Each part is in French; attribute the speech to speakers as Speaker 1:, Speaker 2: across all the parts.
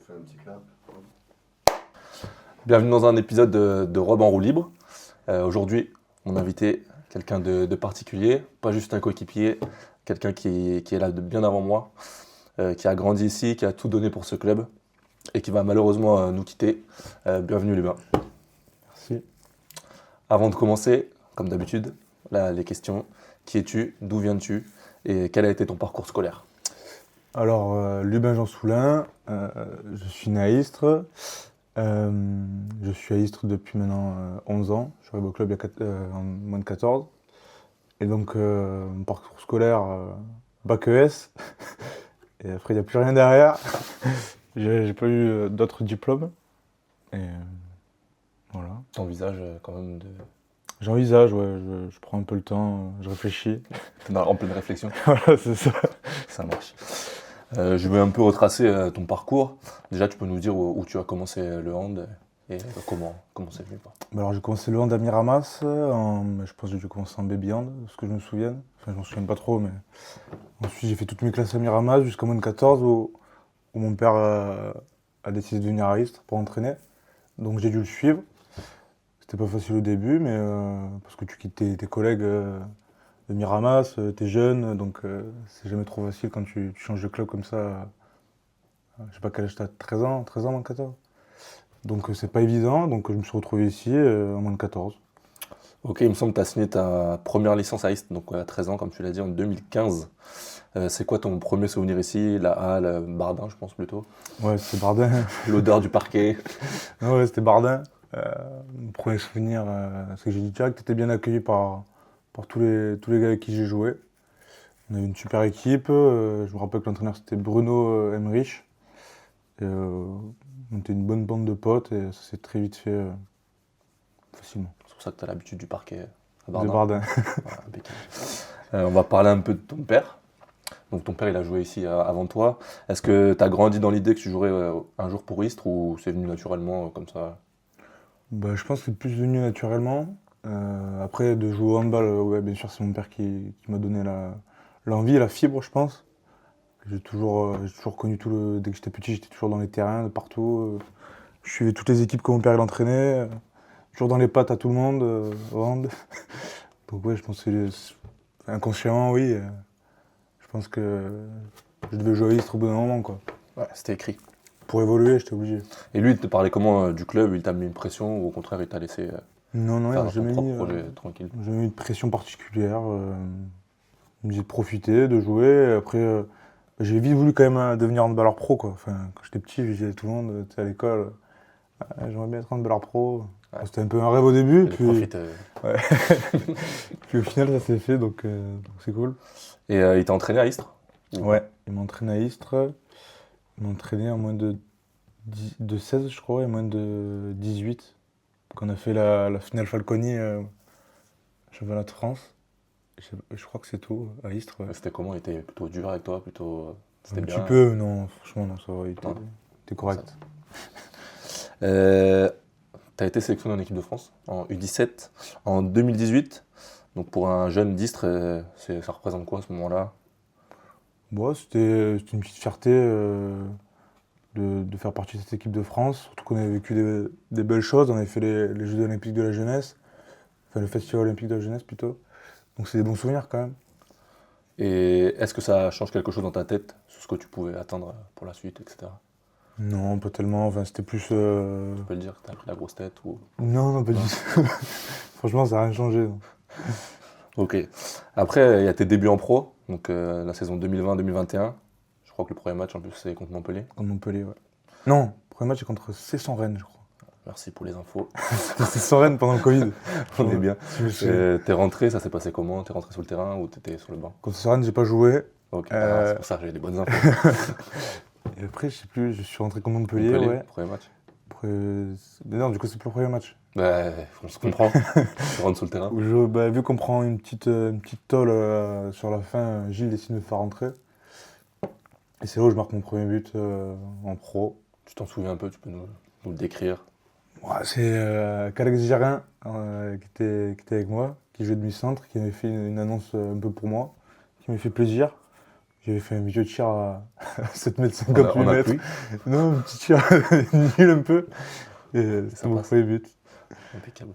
Speaker 1: fait un petit clap.
Speaker 2: Bienvenue dans un épisode de Rob en roue libre. Aujourd'hui, mon invité, quelqu'un de particulier, pas juste un coéquipier, quelqu'un qui est là de bien avant moi, qui a grandi ici, qui a tout donné pour ce club et qui va malheureusement nous quitter. Bienvenue Lubin.
Speaker 1: Merci.
Speaker 2: Avant de commencer, comme d'habitude, là, les questions. Qui es-tu? D'où viens-tu? Et quel a été ton parcours scolaire?
Speaker 1: Alors, Lubin Jean Soulin, je suis né à Istres. Je suis à Istres depuis maintenant 11 ans. Je suis arrivé au club en moins de 14. Et donc, mon parcours scolaire, bac ES. Et après, il n'y a plus rien derrière. J'ai pas eu d'autres diplômes. Et voilà.
Speaker 2: Ton visage quand même
Speaker 1: J'envisage, ouais, je prends un peu le temps, je réfléchis.
Speaker 2: en pleine réflexion.
Speaker 1: Voilà, c'est ça.
Speaker 2: Ça marche. Je vais un peu retracer ton parcours. Déjà, tu peux nous dire où tu as commencé le hand et comment c'est venu, quoi.
Speaker 1: Bah alors j'ai commencé le hand à Miramas, je pense que j'ai dû commencer en baby hand, de ce que je me souvienne. Enfin je m'en souviens pas trop, mais ensuite j'ai fait toutes mes classes à Miramas jusqu'à moins de 14 où mon père a décidé de venir à Istres pour entraîner. Donc j'ai dû le suivre. C'était pas facile au début, mais parce que tu quittes tes collègues de Miramas, t'es jeune, donc c'est jamais trop facile quand tu changes de club comme ça. Je sais pas quel âge t'as, 13 ans, moins de 14. Donc c'est pas évident, donc je me suis retrouvé ici en moins de 14.
Speaker 2: Ok, il me semble que tu as signé ta première licence à Istres, donc à 13 ans, comme tu l'as dit, en 2015. C'est quoi ton premier souvenir ici? La halle, Bardin, je pense plutôt.
Speaker 1: Ouais, c'était Bardin.
Speaker 2: L'odeur du parquet.
Speaker 1: Ouais, c'était Bardin. Mon premier souvenir, c'est que j'ai dit direct que t'étais bien accueilli par tous les gars avec qui j'ai joué. On avait une super équipe. Je me rappelle que l'entraîneur c'était Bruno Emmerich. Et, on était une bonne bande de potes et ça s'est très vite fait facilement.
Speaker 2: C'est pour ça que tu as l'habitude du parquet à
Speaker 1: De
Speaker 2: Bardin.
Speaker 1: Bardin.
Speaker 2: Voilà, impeccable. On va parler un peu de ton père. Donc ton père, il a joué ici avant toi. Est-ce que tu as grandi dans l'idée que tu jouerais un jour pour Istres ou c'est venu naturellement comme ça?
Speaker 1: Bah, je pense que c'est plus venu naturellement. Après, de jouer au handball, ouais, bien sûr, c'est mon père qui m'a donné l'envie et la fibre, je pense. J'ai toujours connu dès que j'étais petit, j'étais toujours dans les terrains, de partout. Je suivais toutes les équipes que mon père il entraînait. Toujours dans les pattes à tout le monde, au hand. Donc ouais, je pense que c'est inconsciemment, oui. Je pense que je devais jouer à Istres au bout d'un moment, quoi.
Speaker 2: Ouais, c'était écrit.
Speaker 1: Pour évoluer, j'étais obligé.
Speaker 2: Et lui, il te parlait comment du club? Il t'a mis une pression ou au contraire, il t'a laissé
Speaker 1: Non, non, il
Speaker 2: faire
Speaker 1: m'a
Speaker 2: ton
Speaker 1: jamais
Speaker 2: propre
Speaker 1: mis,
Speaker 2: projet tranquille?
Speaker 1: jamais mis de pression particulière. Il me disait de profiter, de jouer. Après, j'ai vite voulu quand même devenir handballeur pro, quoi. Enfin, quand j'étais petit, je disais à tout le monde, tu sais, à l'école, ah, j'aimerais bien être handballeur pro.
Speaker 2: Ouais.
Speaker 1: Bon, c'était un peu un rêve au début,
Speaker 2: Allez, profite.
Speaker 1: ouais. Puis au final, ça s'est fait, donc c'est cool.
Speaker 2: Et il t'a entraîné à Istres? Ou
Speaker 1: Ouais, il m'a entraîné à Istres. Il m'a entraîné en moins de 16, je crois, et moins de 18. Quand on a fait la finale Falconi, championnat de France. Je crois que c'est tout, à Istres. Ouais.
Speaker 2: C'était comment? Il était plutôt dur avec toi? Plutôt. C'était
Speaker 1: Un
Speaker 2: bien?
Speaker 1: petit peu, non, franchement, non, ça va, il
Speaker 2: Non.
Speaker 1: était correct.
Speaker 2: T'as été sélectionné en équipe de France en U17 en 2018. Donc pour un jeune d'Istres, ça représente quoi à ce moment-là?
Speaker 1: Bon, c'était une petite fierté de faire partie de cette équipe de France, surtout qu'on avait vécu des belles choses. On avait fait les Jeux olympiques de la jeunesse, enfin le Festival olympique de la jeunesse plutôt. Donc c'est des bons souvenirs quand même.
Speaker 2: Et est-ce que ça change quelque chose dans ta tête sur ce que tu pouvais attendre pour la suite, etc.?
Speaker 1: Non, pas tellement, enfin c'était plus...
Speaker 2: Tu peux le dire que t'as pris la grosse tête ou...
Speaker 1: Non, non, pas du tout. Franchement, ça n'a rien changé. Non.
Speaker 2: Ok. Après, il y a tes débuts en pro, donc la saison 2020-2021. Je crois que le premier match en plus c'est contre Montpellier.
Speaker 1: Contre Montpellier, ouais. Non, le premier match est contre Cesson-Rennes, je crois.
Speaker 2: Merci pour les infos.
Speaker 1: C'était Cesson-Rennes pendant le Covid.
Speaker 2: On est bien.
Speaker 1: Si je me souviens.
Speaker 2: T'es rentré, ça s'est passé comment? T'es rentré sur le terrain ou t'étais sur le banc?
Speaker 1: Contre Cesson-Rennes, j'ai pas joué.
Speaker 2: Ok,
Speaker 1: Euh,
Speaker 2: c'est pour ça que j'ai des bonnes infos.
Speaker 1: Et après, je sais plus, je suis rentré contre Montpellier,
Speaker 2: Montpellier,
Speaker 1: ouais.
Speaker 2: premier match.
Speaker 1: Après, mais non, du coup, c'est plus le premier match.
Speaker 2: Bah, on se comprend. Tu rentres sur le terrain.
Speaker 1: Bah, vu qu'on prend une petite tôle sur la fin, Gilles décide de me faire rentrer. Et c'est là où je marque mon premier but en pro.
Speaker 2: Tu t'en souviens un peu, tu peux nous le décrire.
Speaker 1: Ouais, c'est Calex Gérin qui était avec moi, qui jouait demi-centre, qui m'avait fait une annonce un peu pour moi, qui m'a fait plaisir. J'avais fait un vieux tir à 7,50 m,
Speaker 2: On
Speaker 1: 8
Speaker 2: a
Speaker 1: mètres.
Speaker 2: plu.
Speaker 1: Non, un petit tir nul un peu. Et
Speaker 2: Ça
Speaker 1: c'est mon
Speaker 2: passe.
Speaker 1: premier but.
Speaker 2: Impeccable.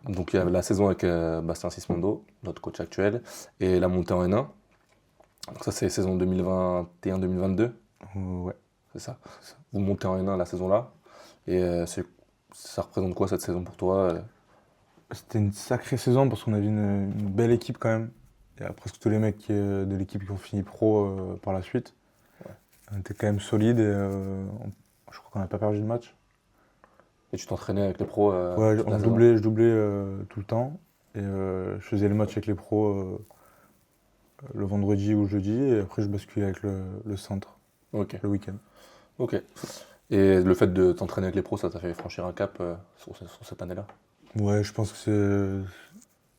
Speaker 2: Donc il y a la saison avec Bastien Sismondo, notre coach actuel, et la montée en N1. Donc ça c'est saison 2021-2022,
Speaker 1: Ouais,
Speaker 2: c'est ça.
Speaker 1: c'est ça.
Speaker 2: Vous montez en N1 la saison-là, et ça représente quoi cette saison pour toi
Speaker 1: C'était une sacrée saison parce qu'on avait une belle équipe quand même. Il y a presque tous les mecs de l'équipe qui ont fini pro par la suite.
Speaker 2: Ouais.
Speaker 1: On était quand même solide et je crois qu'on n'a pas perdu de match.
Speaker 2: Et tu t'entraînais avec les pros
Speaker 1: Ouais,
Speaker 2: toute la saison?
Speaker 1: je doublais tout le temps. Et je faisais les matchs avec les pros le vendredi ou le jeudi. Et après, je basculais avec le centre
Speaker 2: Ok,
Speaker 1: le week-end.
Speaker 2: ok. Et le fait de t'entraîner avec les pros, ça t'a fait franchir un cap sur cette année-là?
Speaker 1: Ouais, je pense que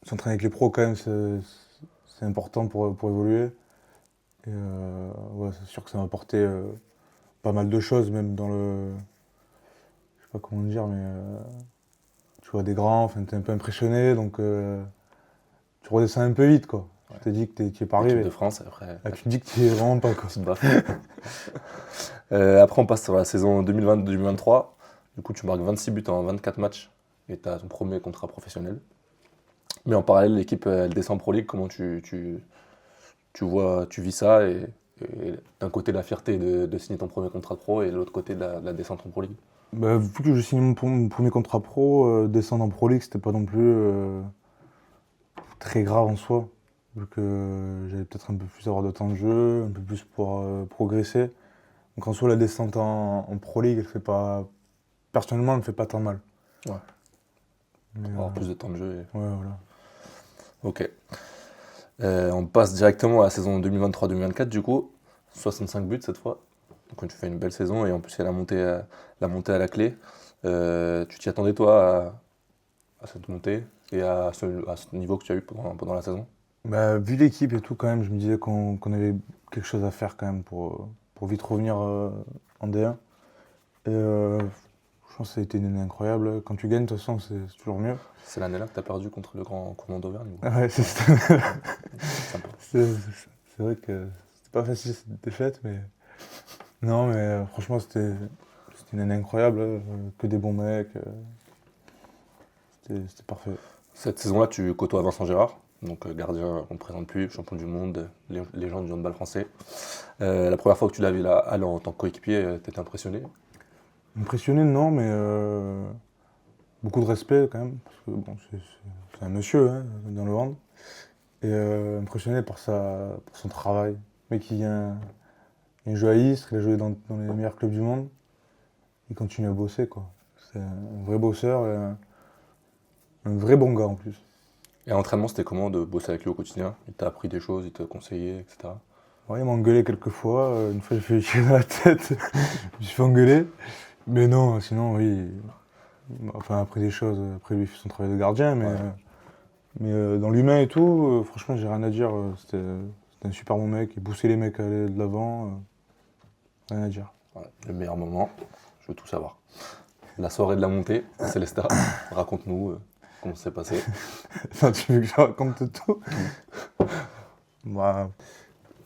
Speaker 1: s'entraîner avec les pros, quand même, c'est important pour évoluer. Et ouais, c'est sûr que ça m'a apporté pas mal de choses, même dans le. Je sais pas comment dire, mais tu vois des grands, enfin, t'es un peu impressionné, donc tu redescends un peu vite, quoi.
Speaker 2: Ouais.
Speaker 1: Tu te dis que tu es pas
Speaker 2: Équipe
Speaker 1: arrivé.
Speaker 2: de France, et après,
Speaker 1: Là, tu te dis que tu es vraiment pas, quoi.
Speaker 2: petite baffe. Après, on passe sur la saison 2022-2023. Du coup, tu marques 26 buts en 24 matchs et tu as ton premier contrat professionnel. Mais en parallèle, l'équipe, elle descend en Pro League. Comment tu vis ça et d'un côté, la fierté de signer ton premier contrat de pro et de l'autre côté, la descente en Pro League.
Speaker 1: Bah, vu que je signe mon premier contrat pro, descendre en Pro League, c'était pas non plus très grave en soi. Vu que j'allais peut-être un peu plus avoir de temps de jeu, un peu plus pour progresser. Donc en soi, la descente en Pro League, elle fait pas. Personnellement, elle me fait pas tant mal.
Speaker 2: Ouais.
Speaker 1: Mais,
Speaker 2: Pour avoir plus de temps de jeu.
Speaker 1: ouais, voilà.
Speaker 2: Ok. On passe directement à la saison 2023-2024, du coup. 65 buts cette fois. Donc tu fais une belle saison et en plus il y a la montée à la clé. Tu t'y attendais toi à cette montée et à ce niveau que tu as eu pendant la saison?
Speaker 1: Bah, vu l'équipe et tout, quand même, je me disais qu'on avait quelque chose à faire quand même pour vite revenir en D1. Et je pense que ça a été une année incroyable. Quand tu gagnes, de toute façon, c'est toujours mieux.
Speaker 2: C'est l'année-là que tu as perdu contre le grand Courmont d'Auvergne ou...
Speaker 1: Ouais,
Speaker 2: Sympa.
Speaker 1: c'est vrai que c'était pas facile cette défaite, mais. Non, mais franchement, c'était une année incroyable. Que des bons mecs. C'était parfait.
Speaker 2: Cette saison-là, tu côtoies Vincent Gérard, donc gardien, on ne présente plus, champion du monde, légende du handball français. La première fois que tu l'as vu là, aller en tant que coéquipier, t'étais impressionné?
Speaker 1: Impressionné, non, mais beaucoup de respect quand même. Parce que bon, c'est un monsieur hein, dans le hand. Et impressionné par son travail. Le mec, il joue à Istres, il a joué dans les meilleurs clubs du monde. Il continue à bosser, quoi. C'est un vrai bosseur et un vrai bon gars en plus.
Speaker 2: Et à l'entraînement, c'était comment de bosser avec lui au quotidien? Il t'a appris des choses, il t'a conseillé, etc.
Speaker 1: Ouais, il m'a engueulé quelques fois. Une fois, j'ai fait chier dans la tête. Je me suis fait engueuler. Mais non, sinon, oui. Il m'a enfin, appris des choses. Après, lui, il fait son travail de gardien. Mais,
Speaker 2: Ouais.
Speaker 1: dans l'humain et tout, franchement, j'ai rien à dire. C'était un super bon mec. Il poussait les mecs à aller de l'avant. Rien à dire.
Speaker 2: Voilà, le meilleur moment, je veux tout savoir. La soirée de la montée, Célesta, raconte-nous comment ça s'est passé.
Speaker 1: Enfin, tu veux que je raconte tout? Bah,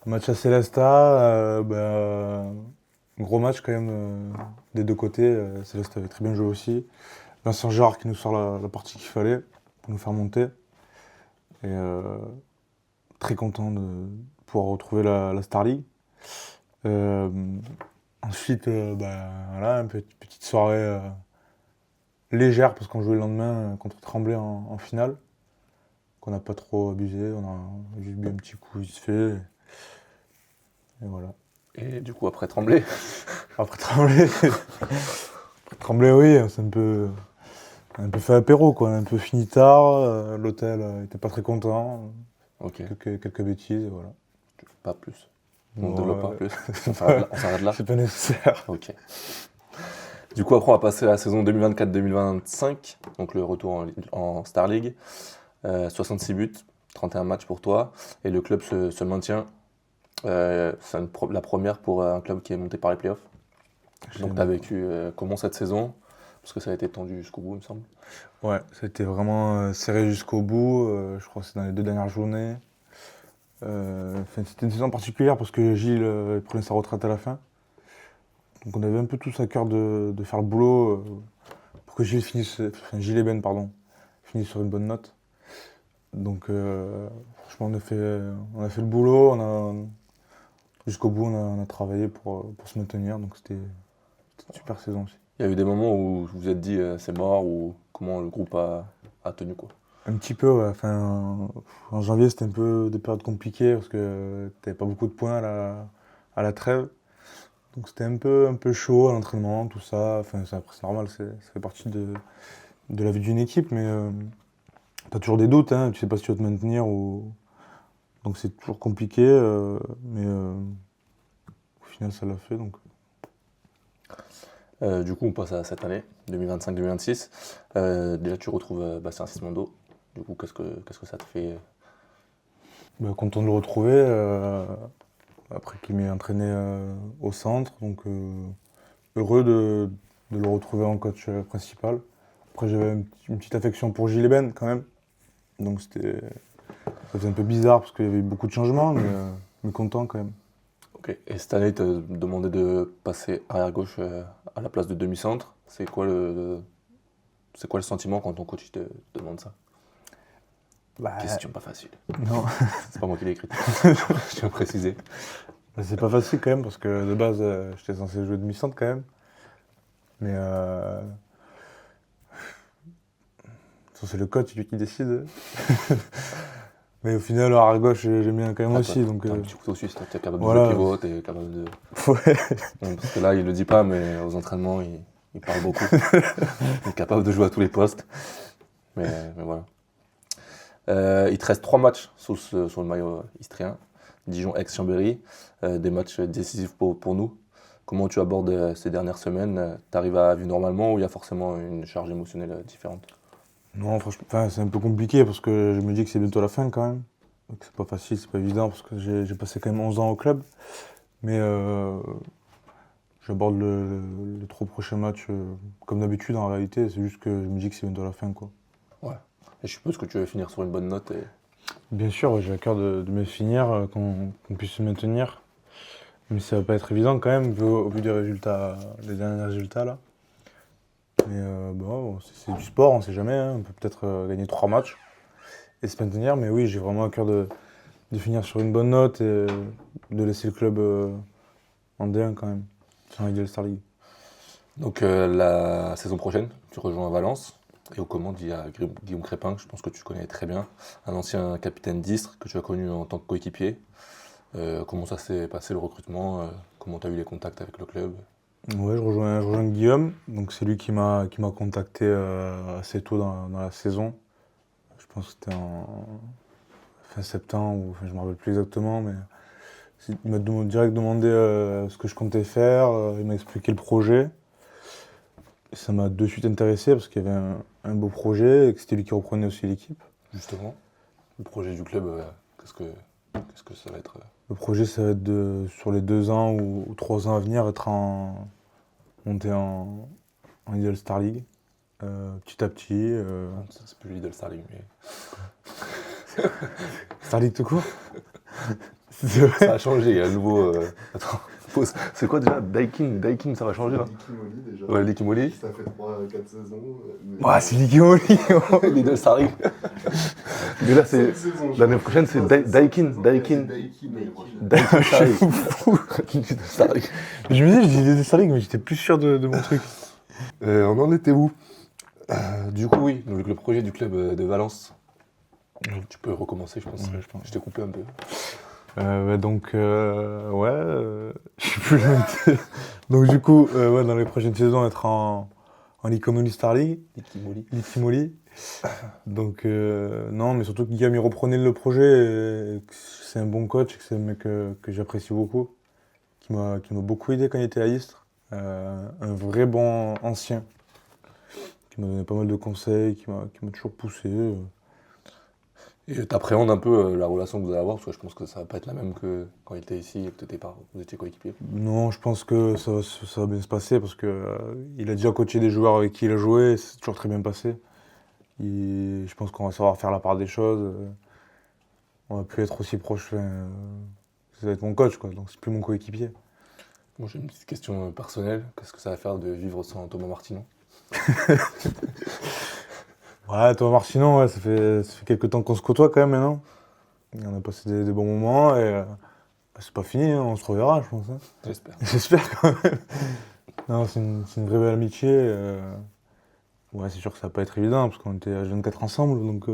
Speaker 1: match à Célesta, gros match quand même des deux côtés. Célesta avait très bien joué aussi. Vincent Jarre qui nous sort la partie qu'il fallait pour nous faire monter. Et très content de pouvoir retrouver la Star League. Ensuite, voilà, une petite soirée légère parce qu'on jouait le lendemain contre Tremblay en finale. Qu'on n'a pas trop abusé, on a juste bu un petit coup vite fait. Et voilà.
Speaker 2: Et du coup, après Tremblay,
Speaker 1: Après Tremblay, oui, on a un peu fait apéro, quoi. On a un peu fini tard, l'hôtel était pas très content,
Speaker 2: ok,
Speaker 1: quelques bêtises, et voilà.
Speaker 2: pas plus. On ne
Speaker 1: Bon,
Speaker 2: développe pas plus. On s'arrête là.
Speaker 1: c'est pas nécessaire.
Speaker 2: Ok. Du coup, après, on va passer à la saison 2024-2025, donc le retour en Star League. 66 buts, 31 matchs pour toi, et le club se maintient. C'est la première pour un club qui est monté par les playoffs. Donc, tu as vécu comment cette saison? Parce que ça a été tendu jusqu'au bout, il me semble.
Speaker 1: Ouais, ça a été vraiment serré jusqu'au bout. Je crois que c'est dans les 2 dernières journées. C'était une saison particulière parce que Gilles prenait sa retraite à la fin. Donc on avait un peu tous à cœur de faire le boulot pour que Gilles et Ben, pardon, finissent sur une bonne note. Donc franchement on a fait le boulot, jusqu'au bout on a travaillé pour se maintenir, donc c'était une super saison aussi.
Speaker 2: Il y a eu des moments où vous vous êtes dit c'est mort ou comment le groupe a tenu quoi?
Speaker 1: Un petit peu, ouais. Enfin, en janvier c'était un peu des périodes compliquées parce que t'avais pas beaucoup de points à la trêve. Donc c'était un peu chaud à l'entraînement, tout ça. Enfin, après, c'est normal, ça fait partie de la vie d'une équipe, mais t'as toujours des doutes, hein. Tu sais pas si tu vas te maintenir ou. Donc c'est toujours compliqué, mais au final ça l'a fait. Donc.
Speaker 2: Du coup, on passe à cette année, 2025-2026. Déjà, tu retrouves Bastien Sismondo. Du coup, qu'est-ce que ça te fait?
Speaker 1: Bah, content de le retrouver, après qu'il m'ait entraîné au centre, donc heureux de le retrouver en coach principal. Après j'avais une petite affection pour Gilles Ben quand même, donc ça faisait un peu bizarre parce qu'il y avait eu beaucoup de changements, mais content quand même.
Speaker 2: Ok. Et cette année, tu as demandé de passer arrière-gauche à la place de demi-centre. C'est quoi le sentiment quand ton coach te demande ça?
Speaker 1: Bah,
Speaker 2: Question pas facile.
Speaker 1: non,
Speaker 2: C'est pas moi qui l'ai écrite. Je tiens à préciser.
Speaker 1: bah, c'est pas facile quand même parce que de base j'étais censé jouer demi-centre quand même, mais c'est le coach, c'est lui qui décide. Mais au final, à gauche, j'aime bien quand même aussi. Donc,
Speaker 2: T'es un petit couteau suisse, t'es capable de
Speaker 1: voilà.
Speaker 2: jouer pivot, t'es capable de.
Speaker 1: Ouais.
Speaker 2: Bon, parce que là, il le dit pas, mais aux entraînements, il parle beaucoup. Il est capable de jouer à tous les postes. Mais voilà. Il te reste 3 matchs sur le maillot istrien. Dijon, Aix, Chambéry. Des matchs décisifs pour nous. Comment tu abordes ces dernières semaines? T'arrives à vivre normalement ou il y a forcément une charge émotionnelle différente?
Speaker 1: Non, franchement, enfin, c'est un peu compliqué parce que je me dis que c'est bientôt la fin quand même. Donc c'est pas facile, c'est pas évident parce que j'ai passé quand même 11 ans au club. Mais j'aborde les 3 prochains matchs comme d'habitude en réalité. C'est juste que je me dis que c'est bientôt la fin, quoi.
Speaker 2: Ouais. Et je suppose que tu veux finir sur une bonne note.
Speaker 1: Bien sûr, ouais, j'ai à cœur de me finir, qu'on puisse se maintenir. Mais ça va pas être évident quand même, au vu des résultats, des derniers résultats là. Mais bon, c'est du sport, on sait jamais, hein. On peut peut-être gagner 3 matchs et se maintenir. Mais oui, j'ai vraiment à cœur de finir sur une bonne note et de laisser le club en D1 quand même, sur l'Ideal Star League.
Speaker 2: Donc la saison prochaine, tu rejoins Valence. Et aux commandes, il y a Guillaume Crépin, que je pense que tu connais très bien, un ancien capitaine d'Istres que tu as connu en tant que coéquipier. Comment ça s'est passé le recrutement? Comment tu as eu les contacts avec le club?
Speaker 1: Ouais, je rejoins Guillaume, donc c'est lui qui m'a contacté assez tôt dans la saison. Je pense que c'était en fin septembre, ou enfin, je ne me rappelle plus exactement, mais il m'a direct demandé ce que je comptais faire, il m'a expliqué le projet. Et ça m'a de suite intéressé parce qu'il y avait un beau projet et que c'était lui qui reprenait aussi l'équipe.
Speaker 2: Justement, le projet du club, qu'est-ce que ça va être?
Speaker 1: Le projet, ça va être sur les 2 ans ou 3 ans à venir, monter en Ideal Star League, petit à petit.
Speaker 2: C'est plus Lidl Star League, mais
Speaker 1: Star League tout court.
Speaker 2: ça a changé. Il y a le nouveau. Attends, c'est quoi déjà? Daikin, ça va changer là?
Speaker 3: Likimoli déjà.
Speaker 2: Ouais, Likimoli.
Speaker 3: Ça fait 3-4 saisons.
Speaker 1: Ouais, c'est Likimoli.
Speaker 2: Lidl Star League. Mais là, c'est. L'année prochaine, c'est Daikin.
Speaker 3: Daikin.
Speaker 2: Daikin Star League. Lidl Star League.
Speaker 1: Je me disais, je disais Star League, mais j'étais plus sûr de mon truc.
Speaker 2: On en était où? Du coup, oui, donc le projet du club de Valence. Tu peux recommencer, je pense.
Speaker 1: Ouais, je pense.
Speaker 2: Je t'ai coupé un peu.
Speaker 1: Donc, je sais plus le noter. Donc, du coup, ouais, dans les prochaines saisons, être en Likimoli Star League. Likimoli. Donc, non, mais surtout que Guillaume, il reprenait le projet. Et que c'est un bon coach, que c'est un mec que j'apprécie beaucoup. Qui m'a beaucoup aidé quand il était à Istres. Un vrai bon ancien. Qui m'a donné pas mal de conseils, qui m'a toujours poussé.
Speaker 2: Et t'appréhendes un peu la relation que vous allez avoir, parce que je pense que ça va pas être la même que quand il était ici et que vous étiez coéquipier.
Speaker 1: Non, je pense que ça va bien se passer parce que il a déjà coaché des joueurs avec qui il a joué, et c'est toujours très bien passé. Je pense qu'on va savoir faire la part des choses. on va plus être aussi proche. Ça va être mon coach, quoi. Donc c'est plus mon coéquipier.
Speaker 2: Moi, j'ai une petite question personnelle. Qu'est-ce que ça va faire de vivre sans Thomas Martinon?
Speaker 1: Ouais, toi, Martinon, ouais, ça fait quelques temps qu'on se côtoie quand même maintenant. On a passé des bons moments et c'est pas fini, hein, on se reverra, je pense, hein.
Speaker 2: J'espère.
Speaker 1: J'espère quand même. Non, c'est une vraie belle amitié. Ouais, c'est sûr que ça va pas être évident parce qu'on était à Jeune 4 ensemble, donc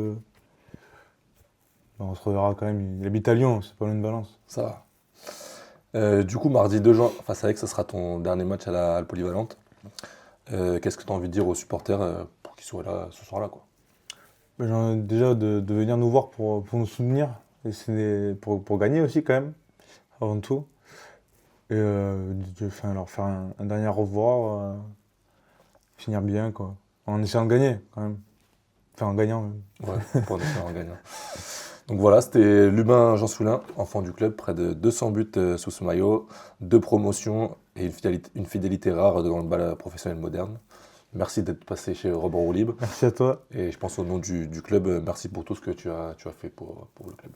Speaker 1: on se reverra quand même. Il habite à Lyon, c'est pas loin de Valence.
Speaker 2: Ça va. Du coup, mardi 2 juin, face à Aix, ça sera ton dernier match à la Polyvalente. Qu'est-ce que tu as envie de dire aux supporters pour qu'ils soient là ce soir-là, quoi?
Speaker 1: J'ai envie déjà de venir nous voir pour nous soutenir et pour gagner aussi quand même, avant tout. Et leur faire un dernier au revoir, finir bien quoi. En essayant de gagner quand même. Enfin en gagnant même.
Speaker 2: Ouais, pour nous faire en gagnant. Donc voilà, c'était Lubin Jean Soulin, enfant du club, près de 200 buts sous ce maillot, 2 promotions et une fidélité rare dans le bal professionnel moderne. Merci d'être passé chez Rebond Roue Libre.
Speaker 1: Merci à toi.
Speaker 2: Et je pense au nom du club, merci pour tout ce que tu as fait pour le club.